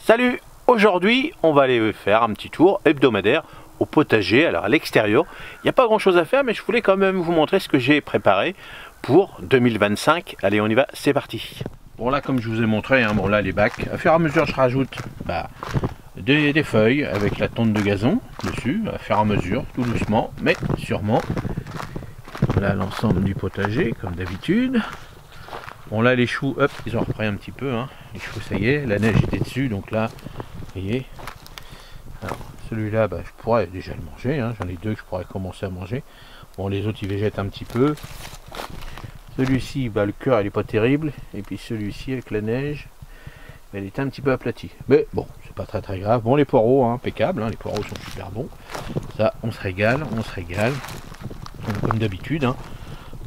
Salut! Aujourd'hui, on va aller faire un petit tour hebdomadaire au potager. Alors à l'extérieur, il n'y a pas grand chose à faire, mais je voulais quand même vous montrer ce que j'ai préparé pour 2025. Allez, on y va, c'est parti! Bon là, comme je vous ai montré, bon là les bacs, à fur et à mesure je rajoute des feuilles avec la tonte de gazon dessus, à fur et à mesure, tout doucement, mais sûrement. Voilà l'ensemble du potager, comme d'habitude. Bon là les choux, hop, ils ont repris un petit peu, les choux ça y est, la neige était dessus, donc là, vous voyez. Alors celui-là, je pourrais déjà le manger, j'en ai deux que je pourrais commencer à manger. Bon les autres ils végètent un petit peu. Celui-ci, le cœur il est pas terrible, et puis celui-ci avec la neige, elle est un petit peu aplatie. Mais bon, c'est pas très grave. Bon les poireaux, impeccable, les poireaux sont super bons. Ça, on se régale, comme d'habitude,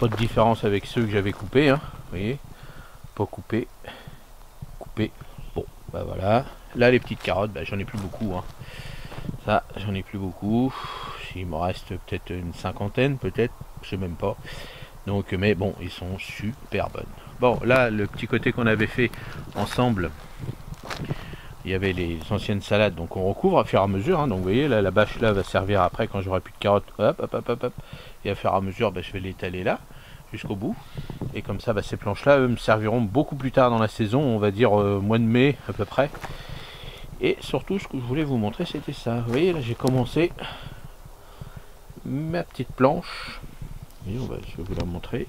pas de différence avec ceux que j'avais coupés, vous voyez, pas coupé, coupé. Bon, voilà. Là les petites carottes, j'en ai plus beaucoup, ça, j'en ai plus beaucoup. Il me reste peut-être une cinquantaine, peut-être, je sais même pas. Donc, mais bon, ils sont super bonnes. Bon, là, le petit côté qu'on avait fait ensemble, il y avait les anciennes salades, donc on recouvre à fur et à mesure. Donc, vous voyez, là, la bâche là va servir après quand j'aurai plus de carottes. Hop. Et à fur et à mesure, je vais l'étaler là, jusqu'au bout. Et comme ça, ces planches-là, eux, me serviront beaucoup plus tard dans la saison, on va dire mois de mai à peu près. Et surtout, ce que je voulais vous montrer, c'était ça. Vous voyez, là, j'ai commencé ma petite planche. Je vais vous la montrer.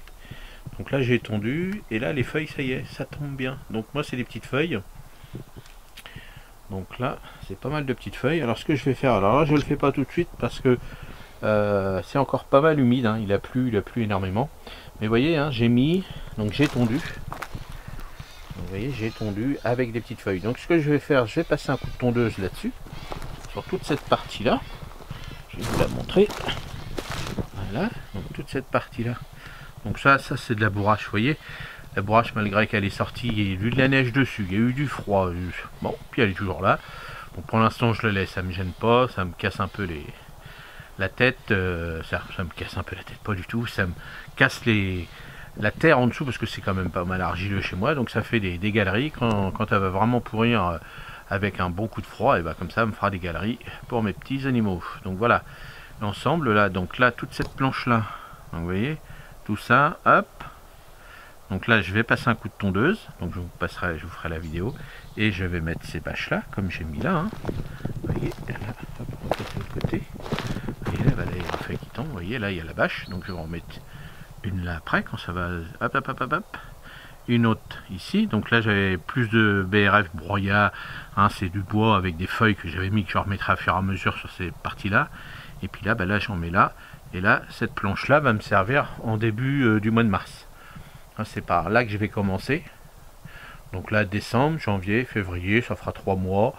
Donc là j'ai tondu et là les feuilles ça y est, ça tombe bien. Donc moi c'est des petites feuilles. Donc là c'est pas mal de petites feuilles. Alors ce que je vais faire, alors là je le fais pas tout de suite parce que c'est encore pas mal humide, il a plu énormément. Mais vous voyez, j'ai mis, donc j'ai tondu. Donc, vous voyez, j'ai tondu avec des petites feuilles. Donc ce que je vais faire, je vais passer un coup de tondeuse là-dessus, sur toute cette partie là. Je vais vous la montrer. Voilà, donc toute cette partie là. Donc ça c'est de la bourrache, vous voyez. La bourrache, malgré qu'elle est sortie, il y a eu de la neige dessus, il y a eu du froid. Bon, puis elle est toujours là. Donc pour l'instant je le laisse, ça me gêne pas, ça me casse un peu la tête. Ça me casse un peu la tête, pas du tout. Ça me casse la terre en dessous parce que c'est quand même pas mal argileux chez moi. Donc ça fait des galeries. Quand elle va vraiment pourrir avec un bon coup de froid, et comme ça me fera des galeries pour mes petits animaux. Donc voilà. L'ensemble là, donc là toute cette planche là, donc, vous voyez tout ça, hop, donc là je vais passer un coup de tondeuse, donc je vous ferai la vidéo, et je vais mettre ces bâches là comme j'ai mis là, vous voyez là, hop, on va passer de l'autre côté, vous voyez là, il y a la feuille qui tombe, vous voyez là il y a la bâche, donc je vais en mettre une là après quand ça va, hop, une autre ici. Donc là j'avais plus de BRF broyat, c'est du bois avec des feuilles que j'avais mis, que je remettrai à fur et à mesure sur ces parties là. Et puis là, là j'en mets là. Et là, cette planche-là va me servir en début du mois de mars. C'est par là que je vais commencer. Donc là, décembre, janvier, février, ça fera 3 mois.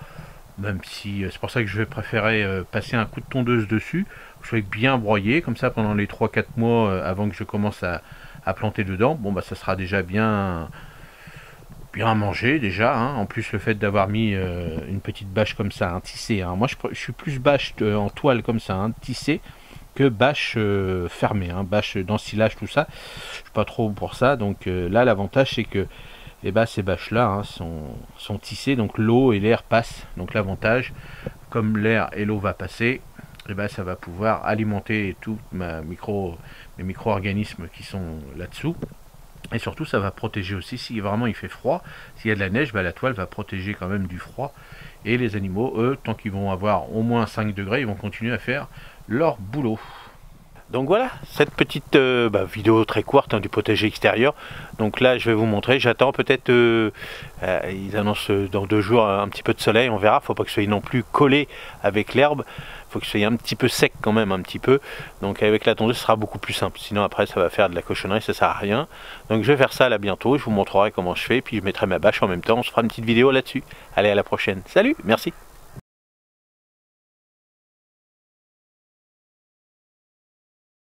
Même si c'est pour ça que je vais préférer passer un coup de tondeuse dessus. Je vais bien broyer, comme ça pendant les 3-4 mois avant que je commence à planter dedans. Bon, ça sera déjà bien à manger déjà, en plus le fait d'avoir mis une petite bâche comme ça, tissée, moi je suis plus bâche en toile comme ça, tissée, que bâche fermée, bâche d'ensilage, tout ça, je suis pas trop pour ça. Donc là l'avantage c'est que ces bâches là sont tissées, donc l'eau et l'air passent. Donc l'avantage, comme l'air et l'eau va passer, ça va pouvoir alimenter tous mes micro-organismes qui sont là-dessous. Et surtout ça va protéger aussi, si vraiment il fait froid, s'il y a de la neige, la toile va protéger quand même du froid. Et les animaux, eux, tant qu'ils vont avoir au moins 5 degrés, ils vont continuer à faire leur boulot. Donc voilà, cette petite vidéo très courte du potager extérieur. Donc là je vais vous montrer, j'attends peut-être, ils annoncent dans 2 jours un petit peu de soleil, on verra, faut pas que ce soit non plus collé avec l'herbe. Il faut que ce soit un petit peu sec quand même, un petit peu. Donc avec la tondeuse, ce sera beaucoup plus simple. Sinon après, ça va faire de la cochonnerie, ça sert à rien. Donc je vais faire ça là bientôt. Je vous montrerai comment je fais. Puis je mettrai ma bâche en même temps. On se fera une petite vidéo là-dessus. Allez, à la prochaine. Salut, merci.